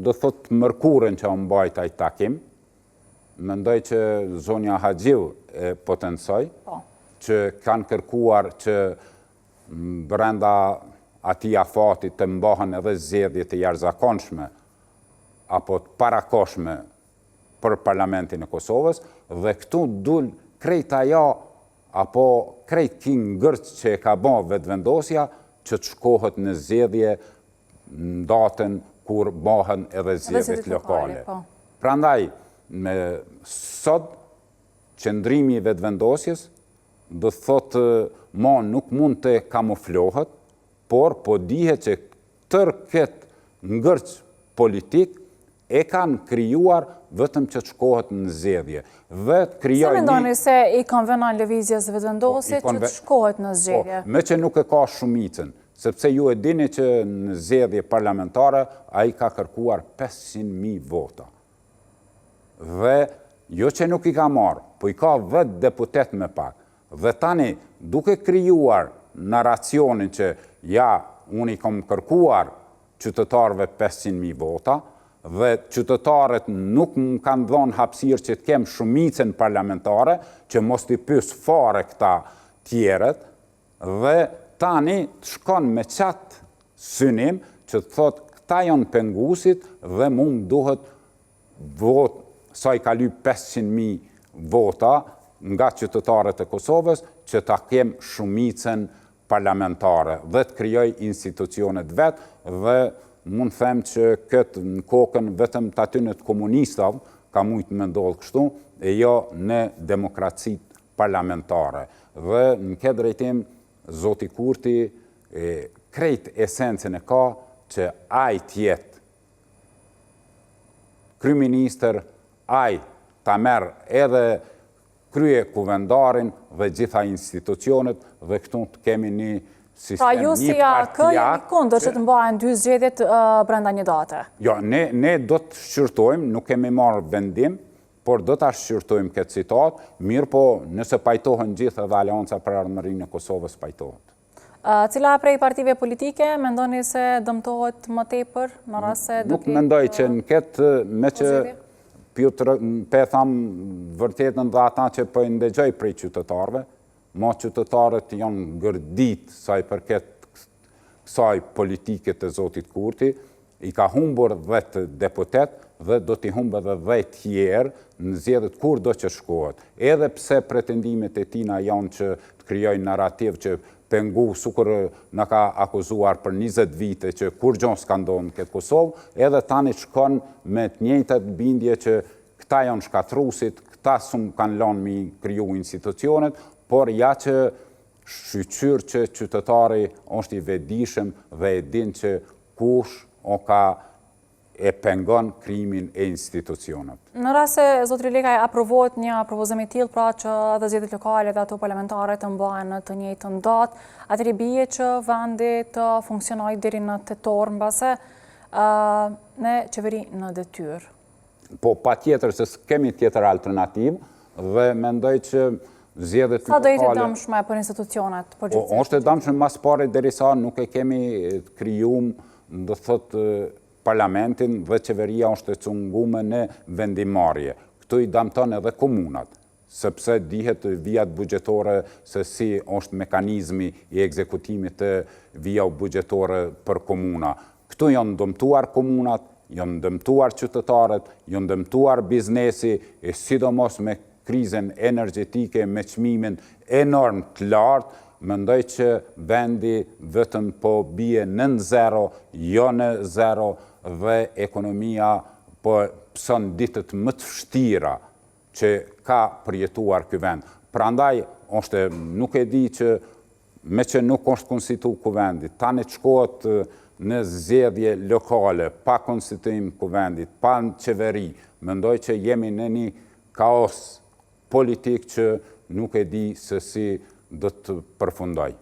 do thot mërkurën që mbajt ai takim, mendoj që zonja Haxhiu e potencoj, që kanë kërkuar që brenda atij afati të mbahen edhe zgjedhje të jashtëzakonshme apo të parakoshme për Parlamentin e Kosovës, dhe këtu dul krejt ajo apo krejt ki ngërç që e ka bë vetëvendosja që të shkohet në zgjedhje në datën kur bëhen edhe zgjedhjet lokale. Prandaj, sot qëndrimi i vetëvendosjes do thotë nuk mund të kamuflohet, por po dihet që tërë këtë ngërç politik e kanë krijuar vetëm që të shkohet në zgjedhje. Se mendoni se i konvenon lëvizjes vetëvendosje që të shkohet në zgjedhje? Me që nuk e ka shumicën, sepse ju e dini që në zgjedhje parlamentare ai ka kërkuar 500.000 vota. Dhe jo që nuk i ka marrë, po i ka vetë deputet me pak. Dhe tani, duke krijuar narracionin që unë i kam kërkuar qytetarëve 500.000 vota, dhe qytetarët nuk më kanë dhënë hapësirë që të kem shumicën parlamentare, që mos t'i pyes fare këta tjerët, dhe tani të shkon me qatë synim që të thotë këta janë pengusit dhe mu më duhet votë, sa i ka lyp 500.000 vota nga qytetarët e Kosovës, që ta kem shumicën parlamentare dhe të krijoj institucionet vetë, dhe mund them që këtë në kokën vetëm të atynet komunistave ka mujtë me ndodhë kështu, e jo në demokracit parlamentare. Dhe në këtë drejtim, Zoti Kurti krejt esencën e ka që ai tjetë kryeministër, ai ta merr edhe krye kuvendarin dhe gjitha institucionet, dhe këtu të kemi një sistem, pra ju si AK jeni kundër që të mbahen 2 zgjedhjet brenda një date? Jo, ne do të shqyrtojmë, nuk kemi marrë vendim, por do të shqyrtojmë këtë citat, mirë po nëse pajtohen gjithë edhe Aleanca për Ardhmërinë e Kosovës pajtohet. Cila prej partive politike mendoni se dëmtohet më tepër në rast se do nuk mendoj që në këtë, me që pe thamë vërtetën dhe ata që po i ndëgjoj prej qytetarëve, ma qytetarët janë gërdit saj përket kësaj politike të Zotit Kurti, i ka humbur 10 deputet dhe do t'i humbë dhe 10 tjerë në zgjedhjet kur do që shkohet. Edhe pse pretendimet e tina janë që të krijojnë narrativ që pengu sukur në ka akuzuar për 20 vite që kur gjon s'ka ndodhur në këtë Kosovë, edhe tani shkon me të njëjtat bindje që këta janë shkatrusit, këta s'u kanë lënë mi kriju institucionet, por ja që shqyqyr që qytetari është i vetëdijshëm dhe e din që kush e pengon krimin e institucionet. Në rast se Zotri Lekaj aprovohet një propozim i tillë, pra që edhe zgjedhjet lokale dhe ato parlamentare të mbahen në të njëjtën datë, atëherë bie që vendi të funksionojë deri në tetor mbase me qeveri në detyrë. Po patjetër se s'kemi tjetër alternativë dhe mendoj që zgjedhjet lokale. Sa do jetë dëmshme për institucionet? Është e dëmshme mas pari derisa nuk e kemi krijuar, do thotë, parlamentin dhe qeveria është e cungume në vendimarrje. Këtu i dëmton edhe komunat, sepse dihet vijat buxhetore se si është mekanizmi i ekzekutimit të vijave buxhetore për komuna. Këtu janë dëmtuar komunat, janë dëmtuar qytetarët, janë dëmtuar biznesi, e sidomos me krizën energjetike, me çmimin enorm të lartë, mendoj që vendi vetëm po bie në zero, jo në zero, dhe ekonomia po pëson ditët më të vështira që ka përjetuar ky vend. Prandaj, nuk e di që me që nuk është konstituu kuvendit, tani të shkohet në zgjedhje lokale, pa konstituim kuvendit, pa në qeveri, mendoj që jemi në një kaos politik që nuk e di se si do të përfundoj.